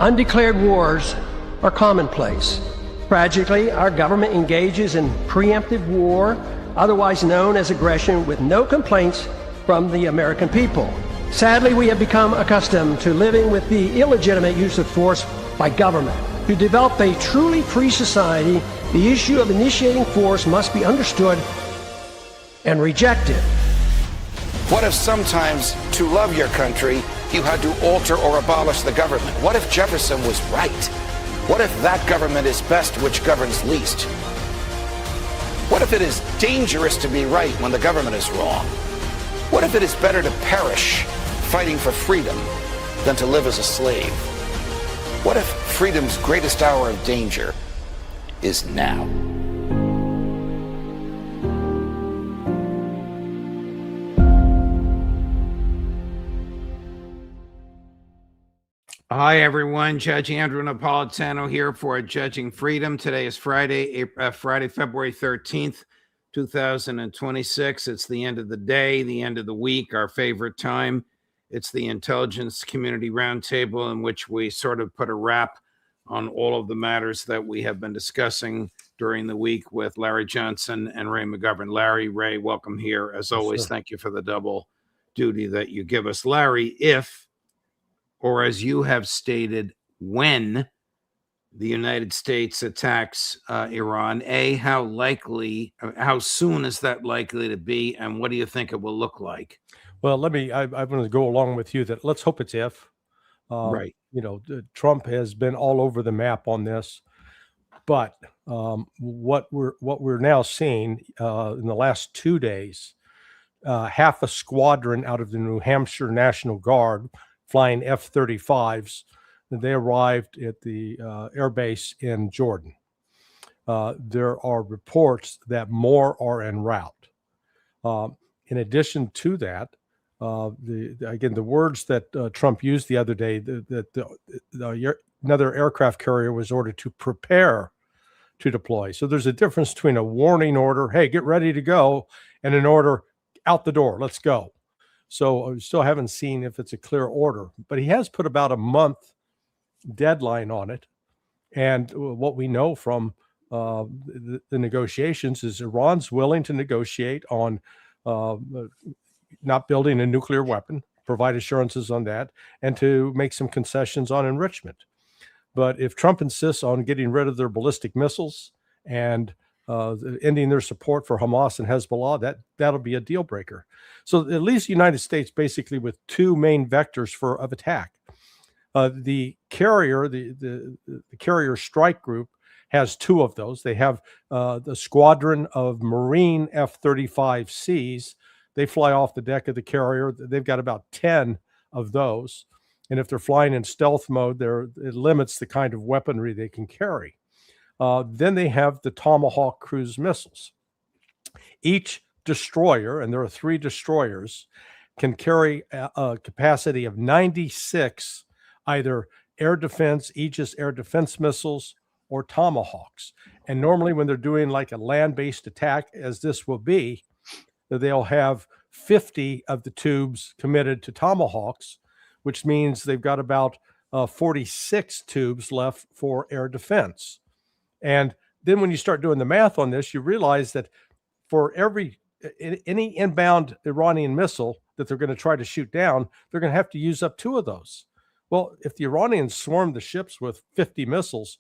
Undeclared wars are commonplace. Tragically, our government engages in preemptive war, otherwise known as aggression, with no complaints from the American people. Sadly, we have become accustomed to living with the illegitimate use of force by government. To develop a truly free society, the issue of initiating force must be understood and rejected. What if sometimes, to love your country, you had to alter or abolish the government? What if Jefferson was right? What if that government is best which governs least? What if it is dangerous to be right when the government is wrong? What if it is better to perish fighting for freedom than to live as a slave? What if freedom's greatest hour of danger is now? Hi, everyone. Judge Andrew Napolitano here for Judging Freedom. Today is Friday, February 13th, 2026. It's the end of the day, the end of the week, our favorite time. It's the Intelligence Community Roundtable, in which we sort of put a wrap on all of the matters that we have been discussing during the week with Larry Johnson and Ray McGovern. Larry, Ray, welcome here. As always, thank you for the double duty that you give us. Larry, if, or as you have stated, when the United States attacks Iran, how soon is that likely to be, and what do you think it will look like? Well, I'm going to go along with you that let's hope it's if. Right. Trump has been all over the map on this, but what we're now seeing in the last 2 days, half a squadron out of the New Hampshire National Guard flying F-35s, they arrived at the air base in Jordan. There are reports that more are en route. In addition to that, the words that Trump used the other day, that another aircraft carrier was ordered to prepare to deploy. So there's a difference between a warning order, hey, get ready to go, and an order, out the door, let's go. So I still haven't seen if it's a clear order, but he has put about a month deadline on it. And what we know from the negotiations is Iran's willing to negotiate on not building a nuclear weapon, provide assurances on that, and to make some concessions on enrichment. But if Trump insists on getting rid of their ballistic missiles and ending their support for Hamas and Hezbollah, that'll be a deal breaker. So it leaves the United States basically with two main vectors of attack. The carrier, the carrier strike group, has two of those. They have the squadron of Marine F-35Cs. They fly off the deck of the carrier. They've got about 10 of those. And if they're flying in stealth mode, it limits the kind of weaponry they can carry. Then they have the Tomahawk cruise missiles. Each destroyer, and there are 3 destroyers, can carry a capacity of 96 either air defense, Aegis air defense missiles, or Tomahawks. And normally when they're doing like a land-based attack, as this will be, they'll have 50 of the tubes committed to Tomahawks, which means they've got about 46 tubes left for air defense. And then when you start doing the math on this, you realize that for any inbound Iranian missile that they're going to try to shoot down, they're going to have to use up 2 of those. Well, if the Iranians swarm the ships with 50 missiles,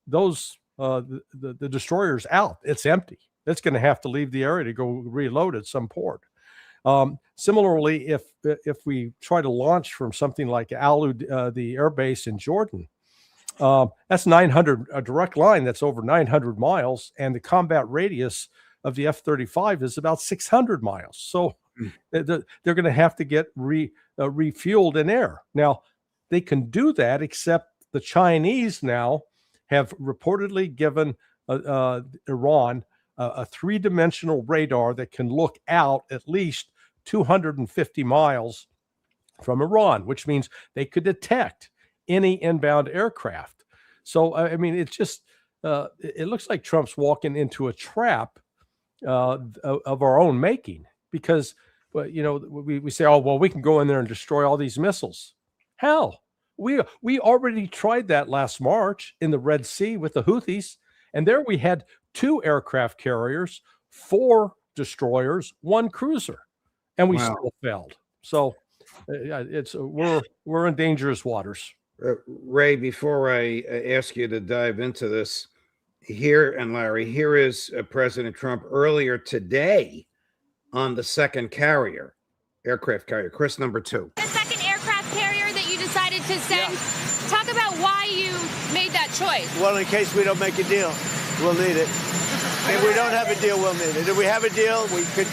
those the destroyer's out. It's empty. It's going to have to leave the area to go reload at some port. Similarly, if we try to launch from something like Alud, the air base in Jordan, that's 900, a direct line that's over 900 miles, and the combat radius of the F-35 is about 600 miles. So they're going to have to get refueled in air. Now, they can do that, except the Chinese now have reportedly given Iran a 3-dimensional radar that can look out at least 250 miles from Iran, which means they could detect any inbound aircraft. So, I mean, it's just, it looks like Trump's walking into a trap of our own making, because, we say, oh, well, we can go in there and destroy all these missiles. How? We already tried that last March in the Red Sea with the Houthis, and there we had 2 aircraft carriers, 4 destroyers, 1 cruiser, and we Wow. still failed. So it's we're in dangerous waters. Ray, before I ask you to dive into this, here, and Larry, here is President Trump earlier today on the second carrier, aircraft carrier, Chris number 2. The second aircraft carrier that you decided to send. Talk about why you made that choice. Well, in case we don't make a deal, we'll need it. If we don't have a deal, we'll need it. If we have a deal, we could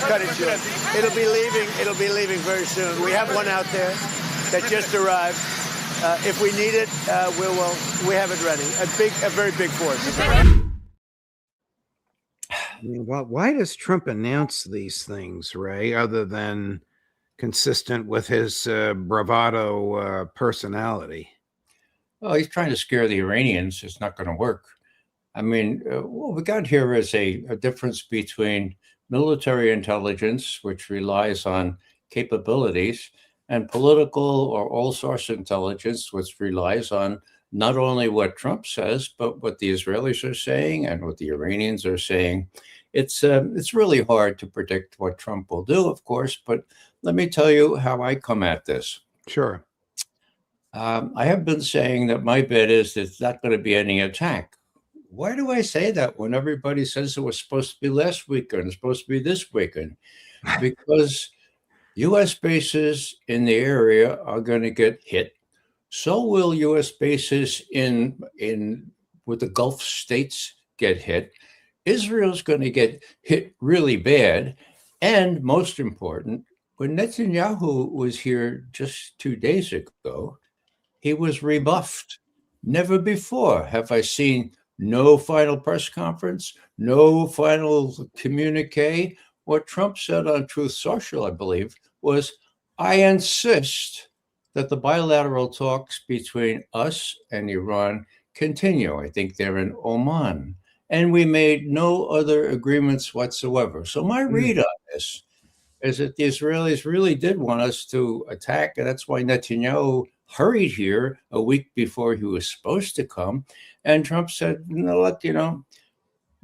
cut it short. It'll be leaving very soon. We have one out there that just arrived. If we need it, we have it ready. A very big force. I mean, why does Trump announce these things, Ray, other than consistent with his bravado personality? Well, he's trying to scare the Iranians. It's not going to work. I mean, what we got here is a difference between military intelligence, which relies on capabilities, and political or all source intelligence, which relies on not only what Trump says, but what the Israelis are saying and what the Iranians are saying. It's really hard to predict what Trump will do, of course, but let me tell you how I come at this. Sure. I have been saying that my bet is there's not going to be any attack. Why do I say that when everybody says it was supposed to be last weekend, it's supposed to be this weekend? Because U.S. bases in the area are going to get hit. So will U.S. bases in with the Gulf states get hit. Israel's going to get hit really bad. And most important, when Netanyahu was here just 2 days ago, he was rebuffed. Never before have I seen no final press conference, no final communique. What Trump said on Truth Social, I believe, was, I insist that the bilateral talks between us and Iran continue. I think they're in Oman. And we made no other agreements whatsoever. So my read on this is that the Israelis really did want us to attack. And that's why Netanyahu hurried here a week before he was supposed to come. And Trump said, look,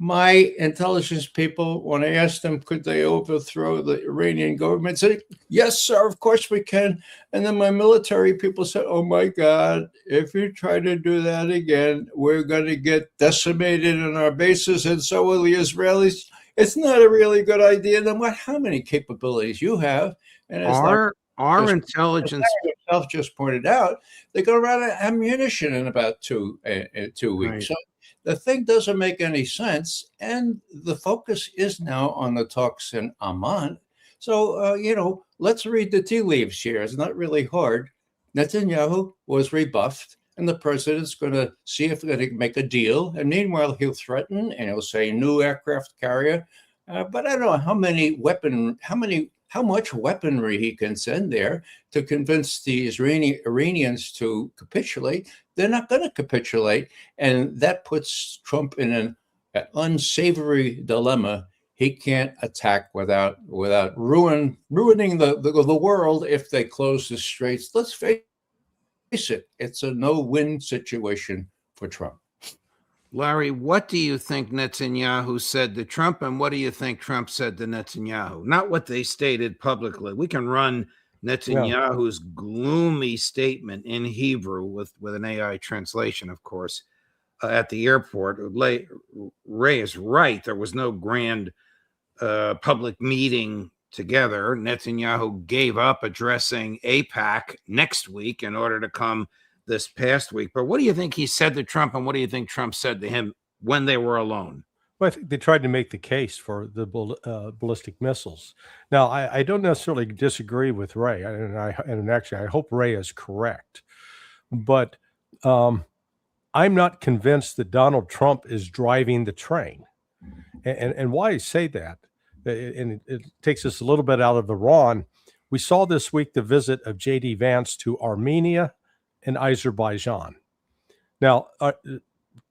my intelligence people, when I asked them, could they overthrow the Iranian government, said, yes, sir, of course we can. And then my military people said, oh, my God, if you try to do that again, we're going to get decimated in our bases, and so will the Israelis. It's not a really good idea. Then how many capabilities you have? And it's our intelligence itself just pointed out, they're going to run out of ammunition in about 2 weeks. Right. So the thing doesn't make any sense, and the focus is now on the talks in Amman. So, let's read the tea leaves here. It's not really hard. Netanyahu was rebuffed, and the president's going to see if they're going to make a deal. And meanwhile, he'll threaten, and he'll say new aircraft carrier. But I don't know how much weaponry he can send there to convince the Iranians to capitulate. They're not going to capitulate. And that puts Trump in an unsavory dilemma. He can't attack without ruining the world if they close the straits. Let's face it, it's a no-win situation for Trump. Larry, what do you think Netanyahu said to Trump, and what do you think Trump said to Netanyahu? Not what they stated publicly. We can run Netanyahu's gloomy statement in Hebrew with an AI translation, of course, at the airport. Ray is right. There was no grand public meeting together. Netanyahu gave up addressing AIPAC next week in order to come this past week. But what do you think he said to Trump, and what do you think Trump said to him when they were alone? Well, I think they tried to make the case for the ballistic missiles. Now, I don't necessarily disagree with Ray, and actually, I hope Ray is correct. But I'm not convinced that Donald Trump is driving the train. And why I say that, and it takes us a little bit out of Iran. We saw this week the visit of J.D. Vance to Armenia and Azerbaijan. Now,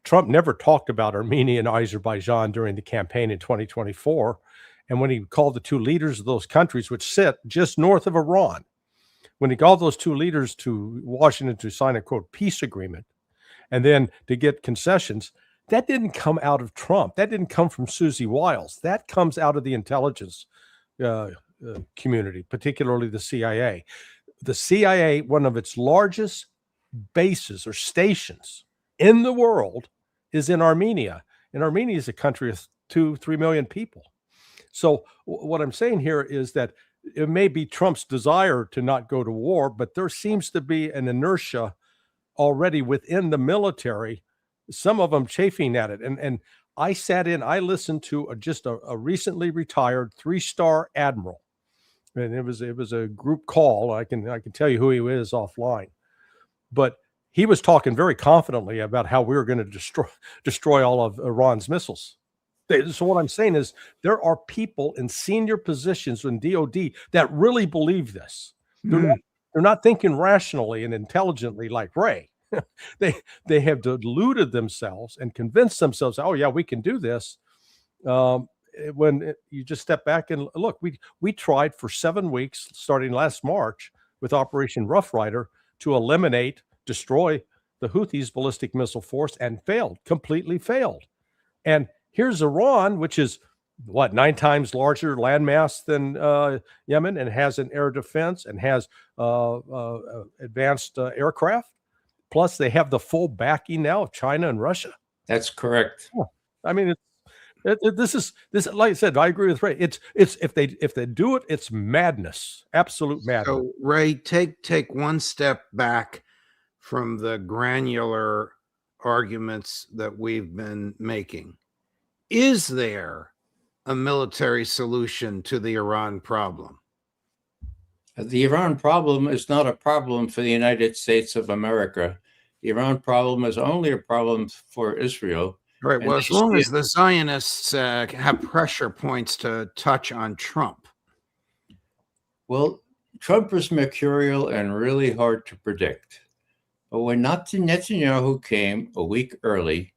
Trump never talked about Armenia and Azerbaijan during the campaign in 2024. And when he called the 2 leaders of those countries, which sit just north of Iran, when he got those two leaders to Washington to sign a quote peace agreement, and then to get concessions, that didn't come out of Trump. That didn't come from Susie Wiles. That comes out of the intelligence community, particularly the CIA. The CIA, one of its largest bases or stations in the world, is in Armenia. And Armenia is a country of 2-3 million people. So what I'm saying here is that it may be Trump's desire to not go to war, but there seems to be an inertia already within the military, some of them chafing at it. And I listened to just a recently retired 3-star admiral, and it was a group call. I can tell you who he is offline, but he was talking very confidently about how we were going to destroy all of Iran's missiles. So what I'm saying is there are people in senior positions in DOD that really believe this. They're not thinking rationally and intelligently like Ray. They have deluded themselves and convinced themselves, oh yeah, we can do this. When you just step back and look, we tried for 7 weeks starting last March with Operation Rough Rider to destroy the Houthis' ballistic missile force, and completely failed. And here's Iran, which is 9 times larger landmass than Yemen, and has an air defense and has advanced aircraft. Plus, they have the full backing now of China and Russia. That's correct. I mean, this is like I said, I agree with Ray. It's if they do it, it's madness, absolute madness. So Ray, take one step back from the granular arguments that we've been making. Is there a military solution to the Iran problem? The Iran problem is not a problem for the United States of America. The Iran problem is only a problem for Israel. Right. Well, as long as the Zionists have pressure points to touch on Trump. Well, Trump is mercurial and really hard to predict. But when Netanyahu came a week early,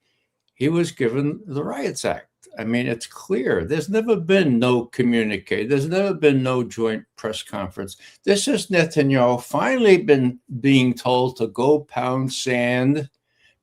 he was given the Riots Act. I mean, it's clear. There's never been no communique. There's never been no joint press conference. This is Netanyahu finally being told to go pound sand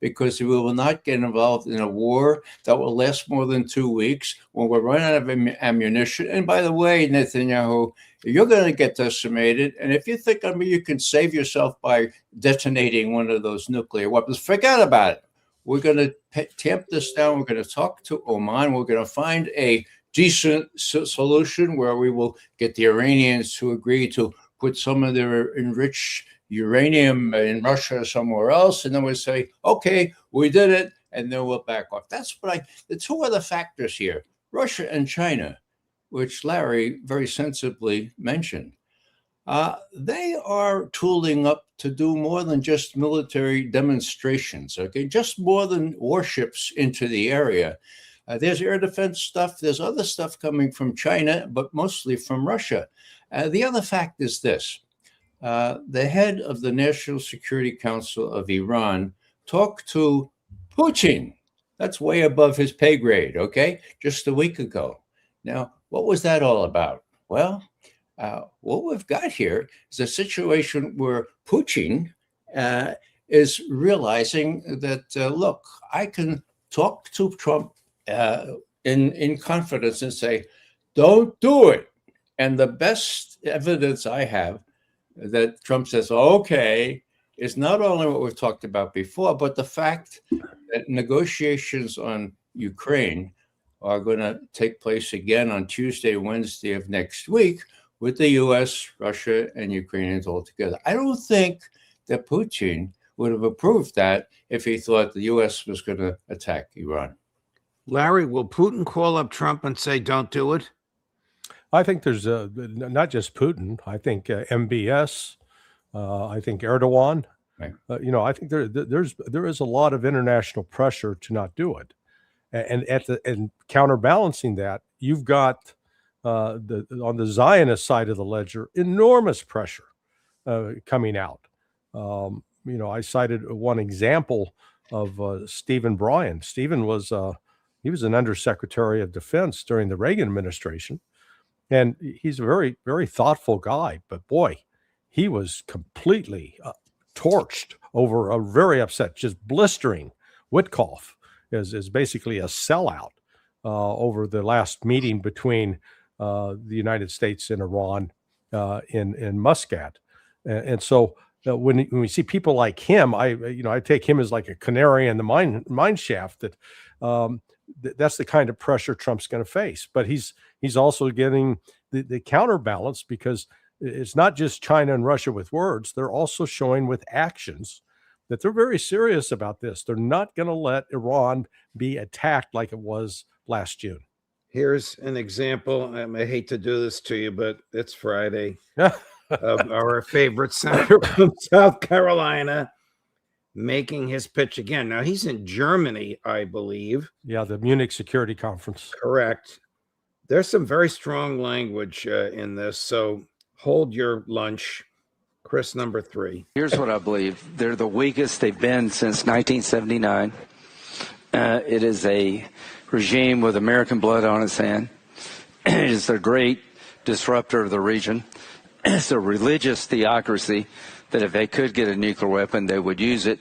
because we will not get involved in a war that will last more than 2 weeks when we're running out of ammunition. And by the way, Netanyahu, you're going to get decimated. And if you think, you can save yourself by detonating one of those nuclear weapons, forget about it. We're going to tamp this down. We're going to talk to Oman. We're going to find a decent solution where we will get the Iranians to agree to put some of their enriched uranium in Russia or somewhere else. And then we'll say, okay, we did it. And then we'll back off. The two other factors here, Russia and China, which Larry very sensibly mentioned. They are tooling up to do more than just military demonstrations, okay? Just more than warships into the area. There's air defense stuff. There's other stuff coming from China, but mostly from Russia. The other fact is this. The head of the National Security Council of Iran talked to Putin. That's way above his pay grade, okay? Just a week ago. Now, what was that all about? Well, what we've got here is a situation where Putin is realizing that, look, I can talk to Trump in confidence and say, don't do it. And the best evidence I have that Trump says, okay, is not only what we've talked about before, but the fact that negotiations on Ukraine are going to take place again on Tuesday, Wednesday of next week, with the U.S., Russia, and Ukrainians all together. I don't think that Putin would have approved that if he thought the U.S. was going to attack Iran. Larry, will Putin call up Trump and say, don't do it? I think there's not just Putin. I think MBS. I think Erdogan. Right. I think there is a lot of international pressure to not do it, and counterbalancing that, you've got on the Zionist side of the ledger, enormous pressure coming out. I cited one example of Stephen Bryan. Stephen was he was an undersecretary of defense during the Reagan administration, and he's a very, very thoughtful guy. But boy, he was completely torched over a very upset, just blistering Witkoff is basically a sellout over the last meeting between the United States and Iran in Muscat. And so when we see people like him, I take him as like a canary in the mine shaft that that's the kind of pressure Trump's going to face. But he's also getting the counterbalance, because it's not just China and Russia with words. They're also showing with actions that they're very serious about this. They're not going to let Iran be attacked like it was last June. Here's an example. I hate to do this to you, but it's Friday. Of our favorite senator from South Carolina making his pitch again. Now, he's in Germany, I believe. Yeah, the Munich Security Conference. Correct. There's some very strong language in this, so hold your lunch. Chris, number 3. Here's what I believe. They're the weakest they've been since 1979. It is a regime with American blood on its hand. It is a great disruptor of the region. It's a religious theocracy that if they could get a nuclear weapon, they would use it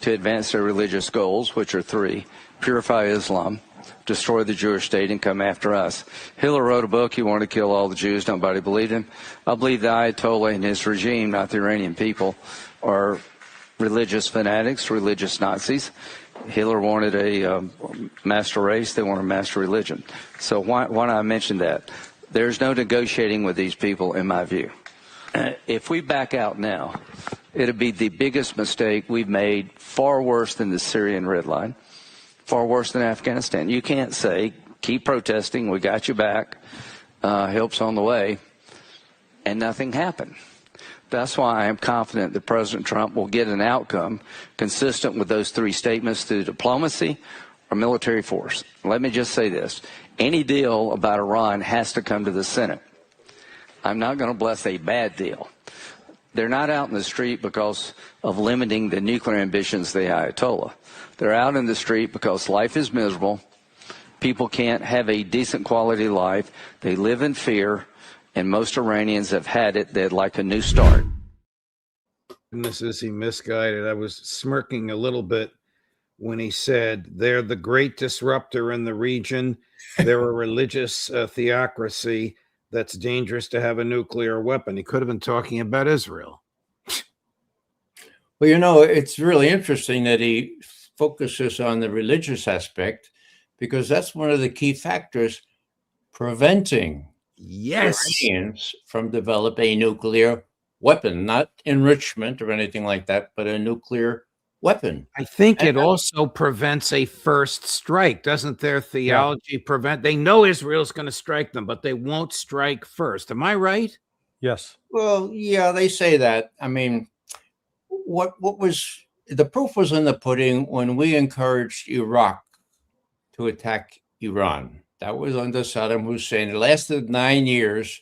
to advance their religious goals, which are 3: purify Islam, destroy the Jewish state, and come after us. Hitler wrote a book. He wanted to kill all the Jews. Nobody believed him. I believe the Ayatollah and his regime, not the Iranian people, are religious fanatics, religious Nazis. Hitler wanted a master race. They want a master religion. So why don't I mention that? There's no negotiating with these people, in my view. If we back out now, it'd be the biggest mistake we've made, far worse than the Syrian red line, far worse than Afghanistan. You can't say, keep protesting, we got you back, help's on the way, and nothing happened. That's why I am confident that President Trump will get an outcome consistent with those 3 statements through diplomacy or military force. Let me just say this. Any deal about Iran has to come to the Senate. I'm not going to bless a bad deal. They're not out in the street because of limiting the nuclear ambitions of the Ayatollah. They're out in the street because life is miserable. People can't have a decent quality life. They live in fear, and most Iranians have had it. They'd like a new start. Goodness, is he misguided? I was smirking a little bit when he said they're the great disruptor in the region. They're a religious theocracy that's dangerous to have a nuclear weapon. He could have been talking about Israel. Well, it's really interesting that he focuses on the religious aspect, because that's one of the key factors preventing Iranians from developing a nuclear weapon, not enrichment or anything like that, but a nuclear weapon. I think it also prevents a first strike. Doesn't their theology prevent? They know Israel's going to strike them, but they won't strike first. Am I right? Yes. Well, yeah, they say that. I mean, what was the proof was in the pudding when we encouraged Iraq to attack Iran. That was under Saddam Hussein. It lasted 9 years.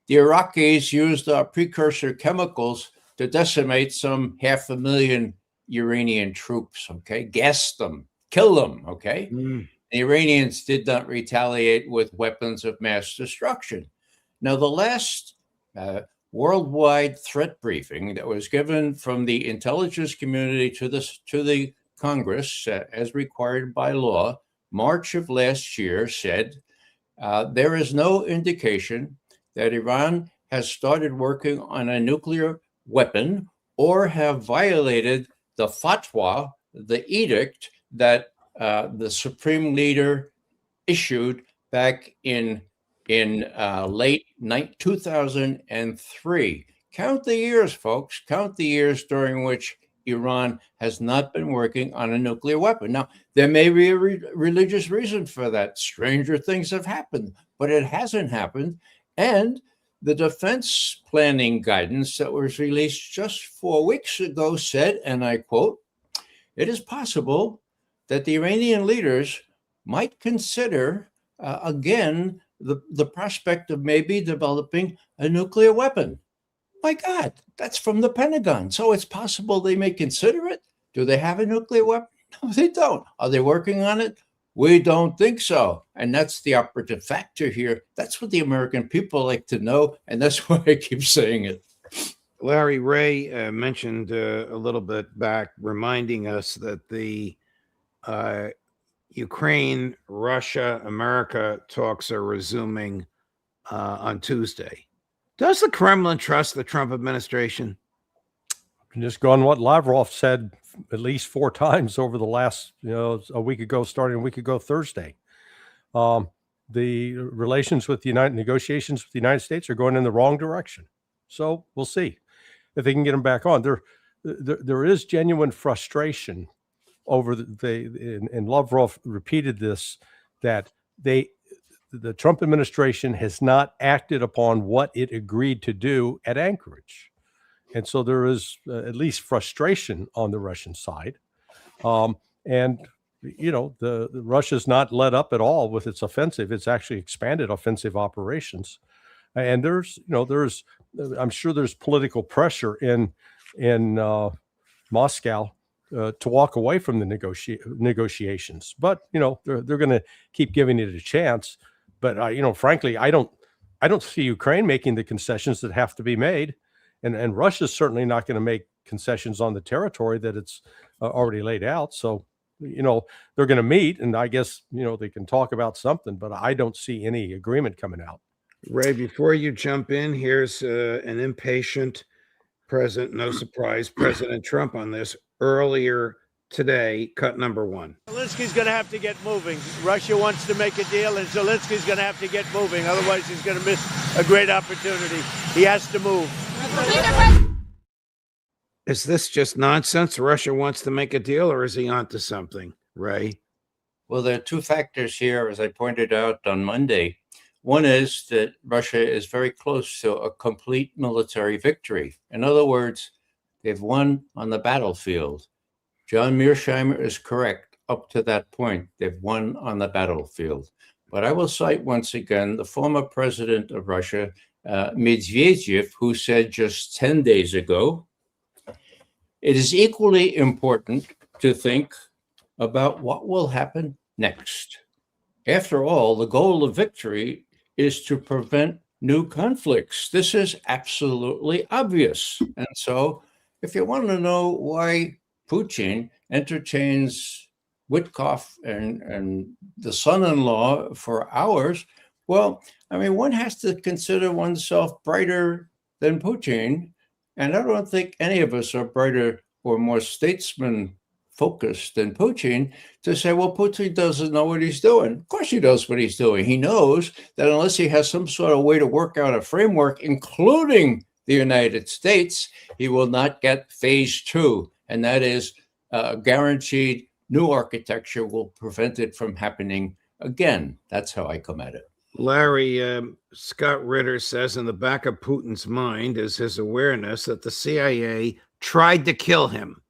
The Iraqis used our precursor chemicals to decimate some 500,000 Iranian troops, okay? Gas them, kill them, okay? The Iranians did not retaliate with weapons of mass destruction. Now, the last worldwide threat briefing that was given from the intelligence community to the Congress, as required by law, March of last year, said there is no indication that Iran has started working on a nuclear weapon or have violated the fatwa, the edict that the supreme leader issued back in late 2003. Count the years, folks. Count the years during which Iran has not been working on a nuclear weapon. Now, there may be a religious reason for that. Stranger things have happened, but it hasn't happened. And the defense planning guidance that was released just 4 weeks ago said, and I quote, "It is possible that the Iranian leaders might consider again the prospect of maybe developing a nuclear weapon." My God, that's from the Pentagon. So it's possible they may consider it. Do they have a nuclear weapon? No, they don't. Are they working on it? We don't think so. And that's the operative factor here. That's what the American people like to know. And that's why I keep saying it. Larry Ray mentioned a little bit back, reminding us that the Ukraine, Russia, America talks are resuming on Tuesday. Does the Kremlin trust the Trump administration? Just go on what Lavrov said at least 4 times over the last, a week ago, starting a week ago Thursday. The relations with negotiations with the United States are going in the wrong direction. So we'll see if they can get them back on. There is genuine frustration over and Lavrov repeated this, that the Trump administration has not acted upon what it agreed to do at Anchorage. And so there is at least frustration on the Russian side. And the Russia's not let up at all with its offensive. It's actually expanded offensive operations. And there's I'm sure there's political pressure in Moscow to walk away from the negotiations. But they're going to keep giving it a chance. But frankly, I don't see Ukraine making the concessions that have to be made, and Russia's certainly not going to make concessions on the territory that it's already laid out. So they're going to meet, and I guess they can talk about something, but I don't see any agreement coming out. Ray, before you jump in, here's an impatient president. No surprise, President Trump on this earlier today. Cut number 1. Zelensky's going to have to get moving. Russia wants to make a deal, and Zelensky's going to have to get moving. Otherwise, he's going to miss a great opportunity. He has to move. Is this just nonsense? Russia wants to make a deal, or is he onto something, Ray? Well, there are 2 factors here, as I pointed out on Monday. One is that Russia is very close to a complete military victory. In other words, they've won on the battlefield. John Mearsheimer is correct. Up to that point, they've won on the battlefield. But I will cite once again the former president of Russia, Medvedev, who said just 10 days ago, it is equally important to think about what will happen next. After all, the goal of victory is to prevent new conflicts. This is absolutely obvious. And so if you want to know why Putin entertains Witkoff and the son-in-law for hours, well, I mean, one has to consider oneself brighter than Putin. And I don't think any of us are brighter or more statesman-focused than Putin to say, well, Putin doesn't know what he's doing. Of course he knows what he's doing. He knows that unless he has some sort of way to work out a framework, including the United States, he will not get phase 2. And that is guaranteed new architecture will prevent it from happening again. That's how I come at it. Larry, Scott Ritter says in the back of Putin's mind is his awareness that the CIA tried to kill him.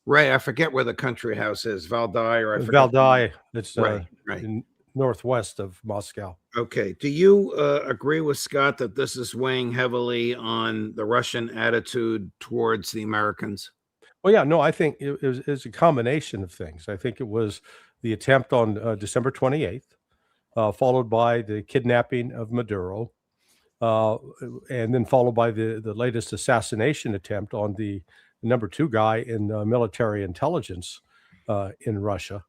Ray, I forget where the country house is, Valdai, or I forget. Valdai. It's right. In northwest of Moscow. Okay. Do you agree with Scott that this is weighing heavily on the Russian attitude towards the Americans? Well, yeah, no, I think it was a combination of things. I think it was the attempt on December 28th, followed by the kidnapping of Maduro, and then followed by the latest assassination attempt on the number 2 guy in military intelligence in Russia,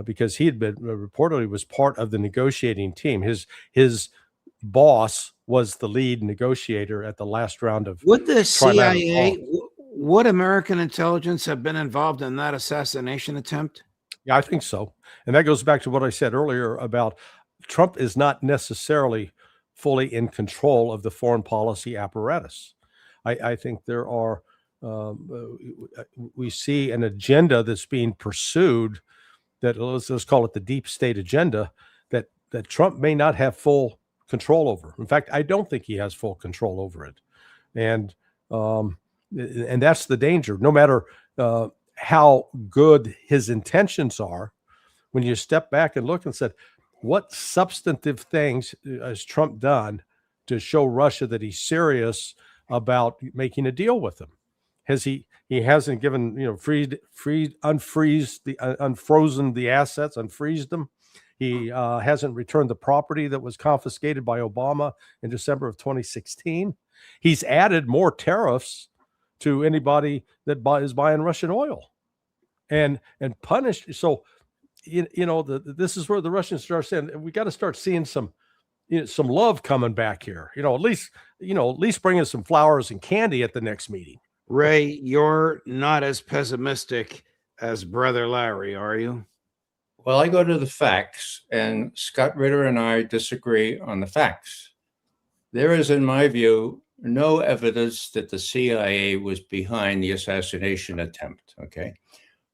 because he had been reportedly was part of the negotiating team. His boss was the lead negotiator at the last round of. Would the CIA, would American intelligence have been involved in that assassination attempt? Yeah, I think so. And that goes back to what I said earlier about Trump is not necessarily fully in control of the foreign policy apparatus. I think there are, we see an agenda that's being pursued that, let's call it the deep state agenda, that Trump may not have full control over. In fact, I don't think he has full control over it. And that's the danger. No matter how good his intentions are, when you step back and look and said, what substantive things has Trump done to show Russia that he's serious about making a deal with them? Has he hasn't given, unfrozen the assets, unfreezed them. He hasn't returned the property that was confiscated by Obama in December of 2016. He's added more tariffs to anybody that is buying Russian oil, and punish. So, this is where the Russians start saying we got to start seeing some love coming back here. At least bring us some flowers and candy at the next meeting. Ray, you're not as pessimistic as Brother Larry, are you? Well, I go to the facts, and Scott Ritter and I disagree on the facts. There is, in my view, no evidence that the CIA was behind the assassination attempt, okay?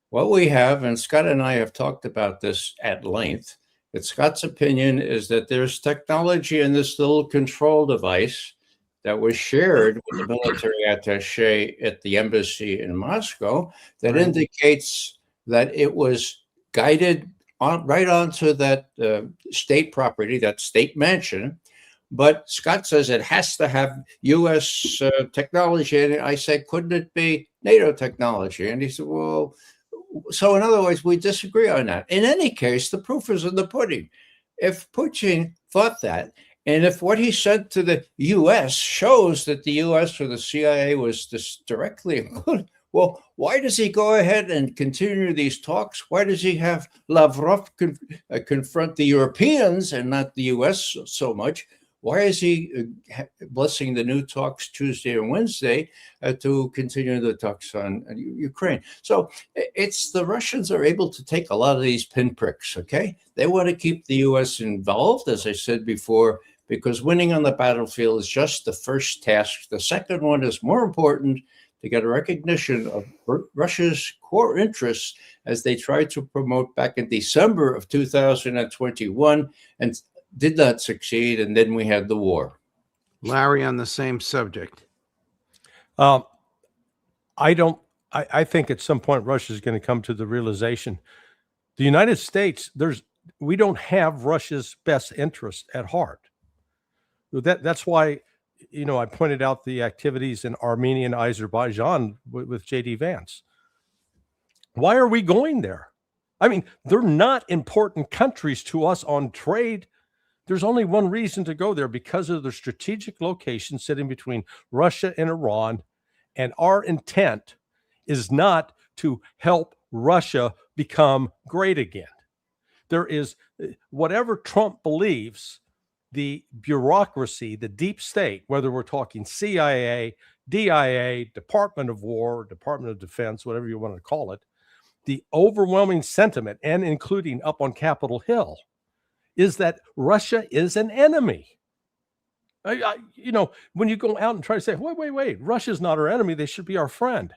What we have, and Scott and I have talked about this at length, that Scott's opinion is that there's technology in this little control device that was shared with the military attaché at the embassy in Moscow that indicates that it was guided right onto that state property, that state mansion. But Scott says it has to have U.S. technology. And I said, couldn't it be NATO technology? And he said, well, so in other words, we disagree on that. In any case, the proof is in the pudding. If Putin thought that, and if what he said to the U.S. shows that the U.S. or the CIA was directly included, well, why does he go ahead and continue these talks? Why does he have Lavrov confront the Europeans and not the U.S. so much? Why is he blessing the new talks Tuesday and Wednesday to continue the talks on Ukraine? So it's the Russians are able to take a lot of these pinpricks, okay? They want to keep the U.S. involved, as I said before, because winning on the battlefield is just the first task. The second one is more important, to get a recognition of Russia's core interests as they tried to promote back in December of 2021 and did not succeed. And then we had the war. Larry, on the same subject. I think at some point Russia is going to come to the realization the United States, we don't have Russia's best interest at heart. That's why, I pointed out the activities in Armenia and Azerbaijan with J.D. Vance. Why are we going there? I mean, they're not important countries to us on trade. There's only one reason to go there, because of the strategic location sitting between Russia and Iran. And our intent is not to help Russia become great again. There is, whatever Trump believes, the bureaucracy, the deep state, whether we're talking CIA, DIA, Department of War, Department of Defense, whatever you want to call it, the overwhelming sentiment, and including up on Capitol Hill, is that Russia is an enemy. When you go out and try to say, wait, Russia's not our enemy, they should be our friend,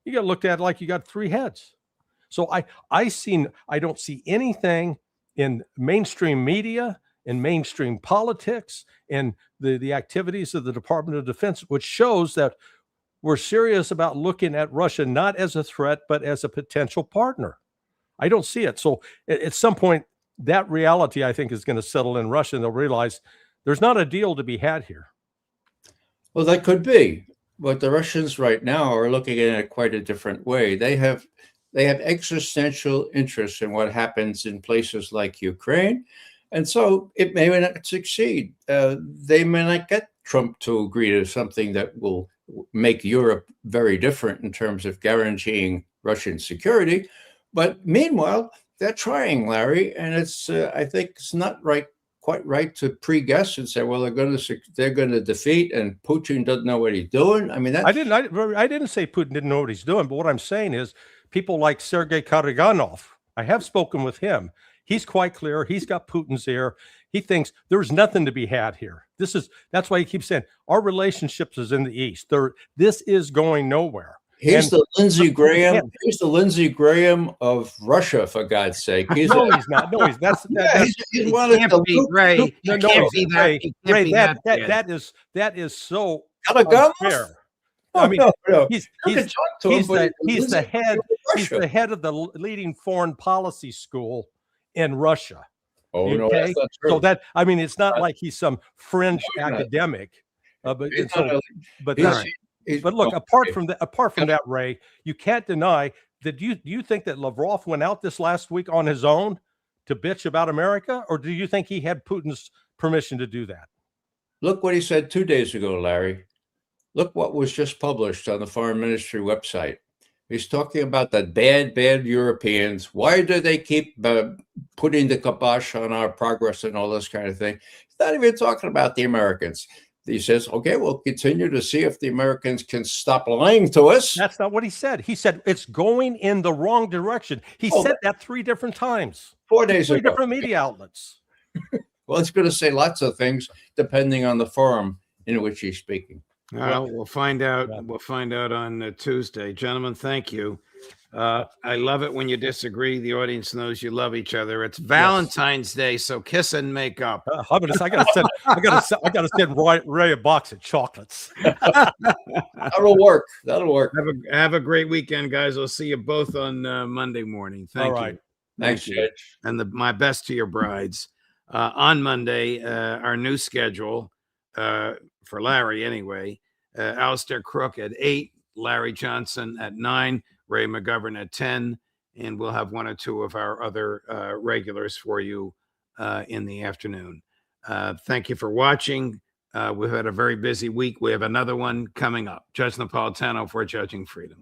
you got looked at like you got three heads. So I don't see anything in mainstream media, in mainstream politics, and the activities of the Department of Defense, which shows that we're serious about looking at Russia not as a threat, but as a potential partner. I don't see it. So at some point, that reality, I think, is going to settle in Russia, and they'll realize there's not a deal to be had here. Well, that could be. But the Russians right now are looking at it quite a different way. They have existential interest in what happens in places like Ukraine. And so it may not succeed. They may not get Trump to agree to something that will make Europe very different in terms of guaranteeing Russian security. But meanwhile, they're trying, Larry, and it's I think it's not quite right to pre-guess and say, well, they're going to defeat, and Putin doesn't know what he's doing. I mean, I didn't say Putin didn't know what he's doing, but what I'm saying is people like Sergei Karaganov, I have spoken with him. He's quite clear. He's got Putin's ear. He thinks there's nothing to be had here. That's why he keeps saying our relationships is in the East. This is going nowhere. He's the Lindsey Graham. He's the Lindsey Graham of Russia, for God's sake. He's not. No, he's he's one of the Ray. That is so unfair. I mean, no. He's the head of the leading foreign policy school in Russia. Oh, okay? No, that's not true. So it's not like he's some fringe academic. But look, apart from that, Ray, you can't deny that. Do you think that Lavrov went out this last week on his own to bitch about America, or do you think he had Putin's permission to do that? Look what he said 2 days ago, Larry. Look what was just published on the Foreign Ministry website. He's talking about the bad, bad Europeans. Why do they keep putting the kibosh on our progress and all this kind of thing? He's not even talking about the Americans. He says, okay, we'll continue to see if the Americans can stop lying to us. That's not what he said. He said it's going in the wrong direction. He said that 3 different times. 4 days Three ago. different media outlets. Well, it's going to say lots of things depending on the forum in which he's speaking. Well, we'll find out. We'll find out on Tuesday. Gentlemen, thank you. I love it when you disagree. The audience knows you love each other. It's Valentine's Day, so kiss and make up. I gotta send Ray a box of chocolates. That'll work. That'll work. Have a great weekend, guys. I'll see you both on Monday morning. Thank you. Thanks, Judge. And my best to your brides. On Monday, our new schedule for Larry anyway. Alistair Crook at 8, Larry Johnson at 9, Ray McGovern at 10, and we'll have 1 or 2 of our other regulars for you in the afternoon. Thank you for watching. We've had a very busy week. We have another one coming up. Judge Napolitano for Judging Freedom.